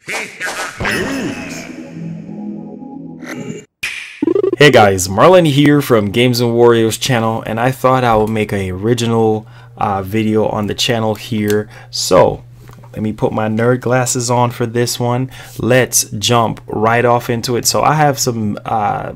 Hey guys, Marlon here from Games and Warriors channel, and I thought I would make an original video on the channel here. So let me put my nerd glasses on for this one. Let's jump right off into it. So I have some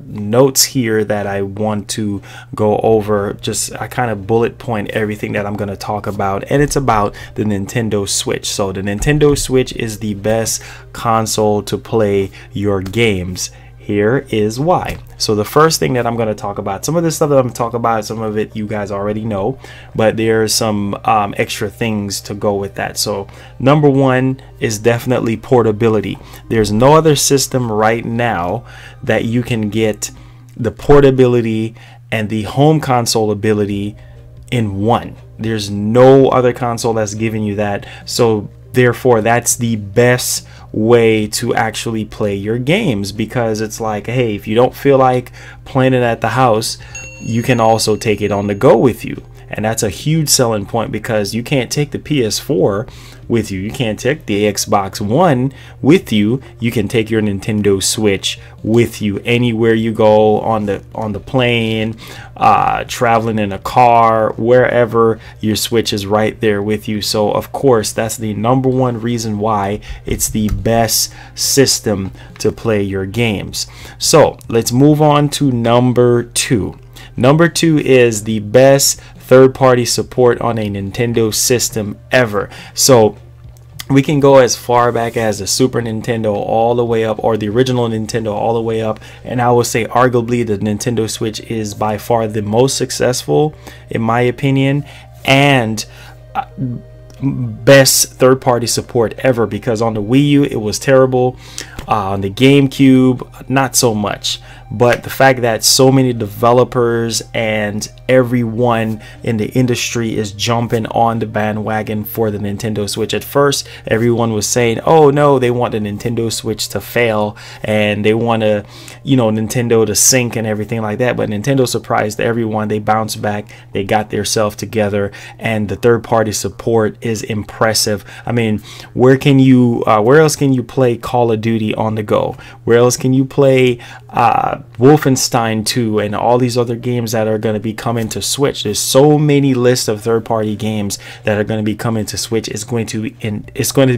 notes here that I want to go over. I kind of bullet point everything that I'm going to talk about, and it's about the Nintendo Switch. So the Nintendo Switch is the best console to play your games. Here is why. So the first thing that I'm going to talk about, some of this stuff that I'm going to talk about, some of it you guys already know, but there's some extra things to go with that. So number one is definitely portability. There's no other system right now that you can get the portability and the home console ability in one. There's no other console that's giving you that. So therefore, that's the best way to actually play your games, because it's like, hey, if you don't feel like playing it at the house, you can also take it on the go with you. And that's a huge selling point, because you can't take the PS4 with you, you can't take the Xbox One with you. You can take your Nintendo Switch with you anywhere you go, on the plane, traveling in a car, wherever. Your Switch is right there with you. So of course, that's the number one reason why it's the best system to play your games. So let's move on to number two. Number two is the best third-party support on a Nintendo system ever. So we can go as far back as the Super Nintendo all the way up, or the original Nintendo all the way up, and I would say arguably the Nintendo Switch is by far the most successful in my opinion, and best third-party support ever, because on the Wii U it was terrible, on the GameCube not so much. But the fact that so many developers and everyone in the industry is jumping on the bandwagon for the Nintendo Switch. At first, everyone was saying, oh no, they want the Nintendo Switch to fail, and they want to, Nintendo to sink and everything like that. But Nintendo surprised everyone. They bounced back, they got their self together, and the third-party support is impressive. I mean, where else can you play Call of Duty on the go? Where else can you play Wolfenstein 2 and all these other games that are going to be coming to Switch? There's so many lists of third-party games that are going to be coming to Switch. It's going to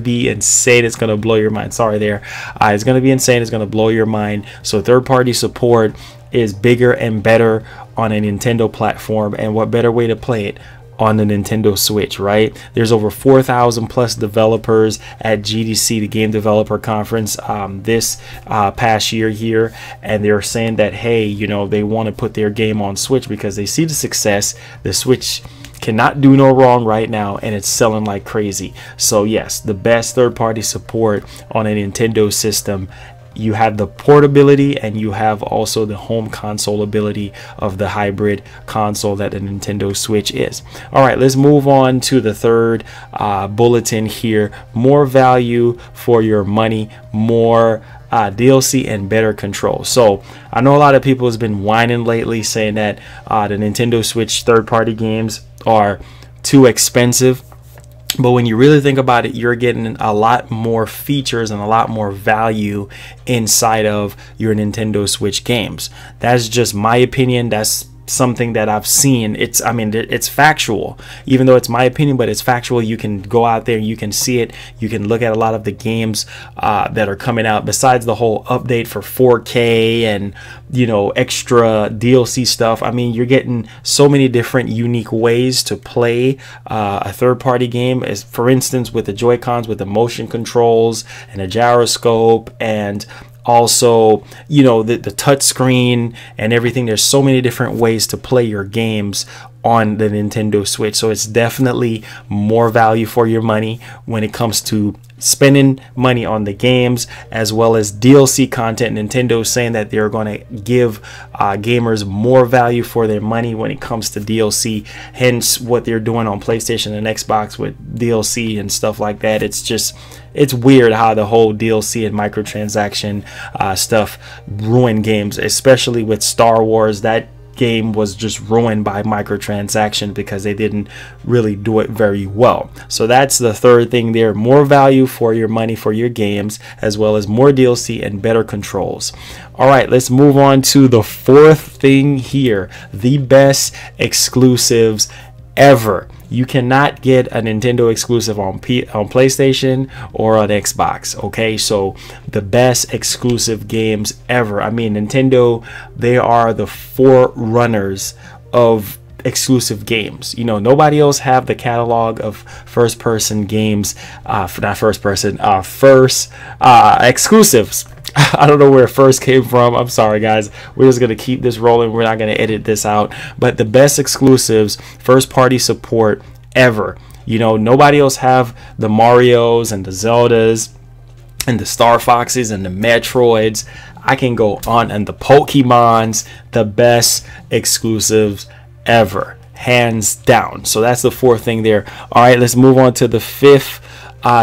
be insane. It's going to blow your mind. Sorry there. It's going to be insane. It's going to blow your mind. So third-party support is bigger and better on a Nintendo platform, and what better way to play it on the Nintendo Switch, right? There's over 4,000 plus developers at GDC, the Game Developer Conference, this past year here, and they're saying that, hey, they want to put their game on Switch because they see the success. The Switch cannot do no wrong right now, and it's selling like crazy. So yes, the best third-party support on a Nintendo system. You have the portability, and you have also the home console ability of the hybrid console that the Nintendo Switch is. All right, let's move on to the third bulletin here. More value for your money, more DLC, and better control. So I know a lot of people has been whining lately, saying that the Nintendo Switch third-party games are too expensive. But when you really think about it, you're getting a lot more features and a lot more value inside of your Nintendo Switch games. That's just my opinion. That's something that I've seen. It's factual, even though it's my opinion, but it's factual. You can go out there, you can see it, you can look at a lot of the games that are coming out, besides the whole update for 4K and extra DLC stuff. I mean, you're getting so many different unique ways to play a third-party game, as for instance with the Joy-Cons, with the motion controls and a gyroscope, and also the touch screen and everything. There's so many different ways to play your games on the Nintendo Switch. So it's definitely more value for your money when it comes to spending money on the games, as well as DLC content. Nintendo is saying that they're going to give gamers more value for their money when it comes to DLC, hence what they're doing on PlayStation and Xbox with DLC and stuff like that. It's weird how the whole DLC and microtransaction stuff ruin games, especially with Star Wars. That game was just ruined by microtransactions because they didn't really do it very well. So that's the third thing there. More value for your money for your games, as well as more DLC and better controls. All right, let's move on to the fourth thing here. The best exclusives ever. You cannot get a Nintendo exclusive on PlayStation or on Xbox. Okay, so the best exclusive games ever. I mean, Nintendo, they are the forerunners of exclusive games. You know, nobody else have the catalog of first games, exclusives. I don't know where first came from. I'm sorry, guys. We're just going to keep this rolling. We're not going to edit this out. But the best exclusives, first party support ever. You know, nobody else have the Marios and the Zeldas and the Star Foxes and the Metroids. I can go on, and the Pokemons, the best exclusives ever, hands down. So that's the fourth thing there. All right, let's move on to the fifth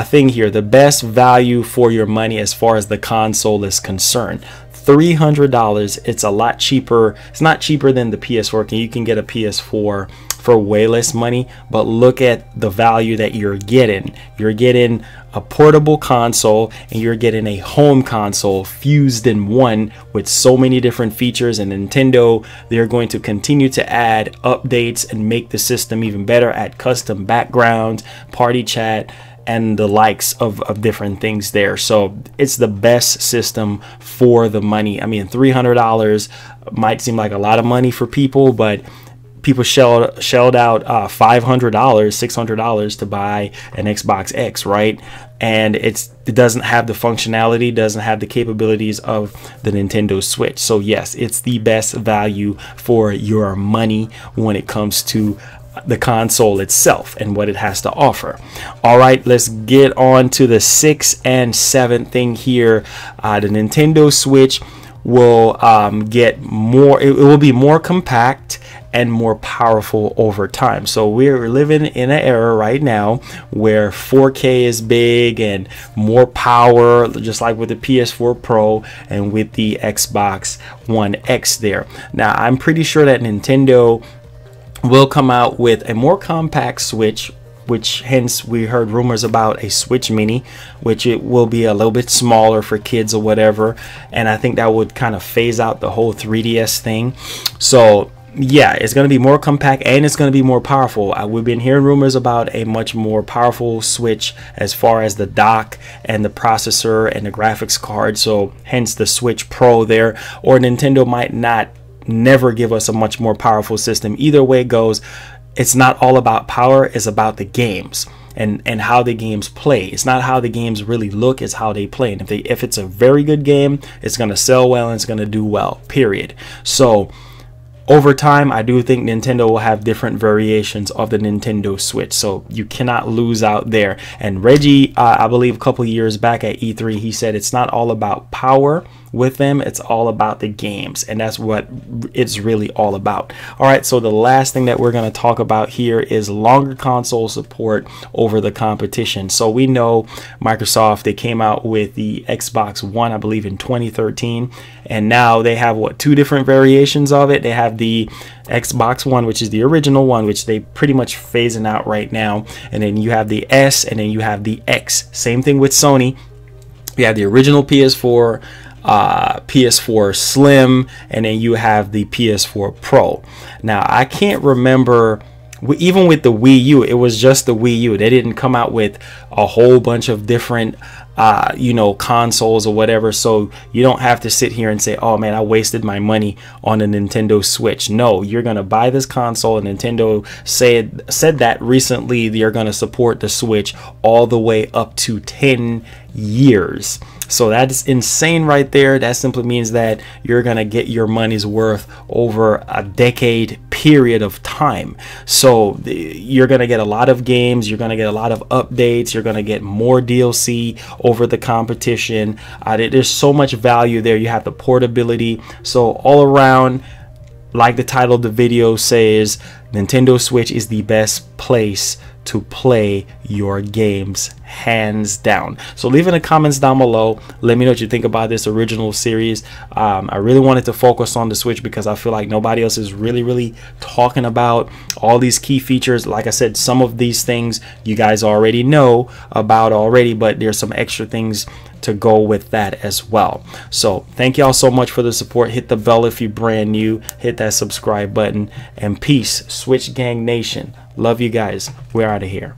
thing here. The best value for your money as far as the console is concerned. $300. It's a lot cheaper. It's not cheaper than the PS4. You can get a PS4 for way less money, but look at the value that you're getting. You're getting a portable console and you're getting a home console fused in one with so many different features. And Nintendo, they're going to continue to add updates and make the system even better, add custom backgrounds, party chat, and the likes of different things there. So it's the best system for the money. I mean, $300 might seem like a lot of money for people, but people shelled out $500, $600 to buy an Xbox X, right? And it doesn't have the functionality, doesn't have the capabilities of the Nintendo Switch. So yes, it's the best value for your money when it comes to the console itself and what it has to offer. All right, let's get on to the sixth and seventh thing here. The Nintendo Switch will get more, it will be more compact and more powerful over time. So we're living in an era right now where 4K is big and more power, just like with the PS4 Pro and with the Xbox One X there. Now I'm pretty sure that Nintendo will come out with a more compact Switch, which hence we heard rumors about a Switch Mini, which it will be a little bit smaller for kids or whatever. And I think that would kind of phase out the whole 3DS thing. So yeah, it's going to be more compact and it's going to be more powerful. We've been hearing rumors about a much more powerful Switch as far as the dock and the processor and the graphics card. So hence the Switch Pro there. Or Nintendo might never give us a much more powerful system. Either way it goes, it's not all about power, it's about the games and how the games play. It's not how the games really look, it's how they play. And if it's a very good game, it's going to sell well and it's going to do well, period. So over time, I do think Nintendo will have different variations of the Nintendo Switch, so you cannot lose out there. And Reggie, I believe a couple years back at E3, he said it's not all about power with them, it's all about the games, and that's what it's really all about. All right, so the last thing that we're going to talk about here is longer console support over the competition. So we know Microsoft, they came out with the Xbox One, I believe in 2013, and now they have what, two different variations of it. They have the Xbox One, which is the original one, which they pretty much phasing out right now, and then you have the S, and then you have the X. Same thing with Sony. You have the original PS4, PS4 Slim, and then you have the PS4 Pro. Now I can't remember, even with the Wii U, it was just the Wii U. They didn't come out with a whole bunch of different you know, consoles or whatever, so you don't have to sit here and say, oh man, I wasted my money on a Nintendo Switch. No, you're gonna buy this console, and Nintendo said that recently they're gonna support the Switch all the way up to 10 years. So that's insane right there. That simply means that you're gonna get your money's worth over a decade period of time. So you're gonna get a lot of games, you're gonna get a lot of updates, you're gonna get more DLC over the competition. There's so much value there. You have the portability. So all around, like the title of the video says, Nintendo Switch is the best place to play your games, hands down. So leave in the comments down below, let me know what you think about this original series. I really wanted to focus on the Switch because I feel like nobody else is really talking about all these key features. Like I said, some of these things you guys already know about already, but there's some extra things to go with that as well. So thank y'all so much for the support. Hit the bell if you're brand new, hit that subscribe button, and peace, Switch Gang Nation. Love you guys. We're out of here.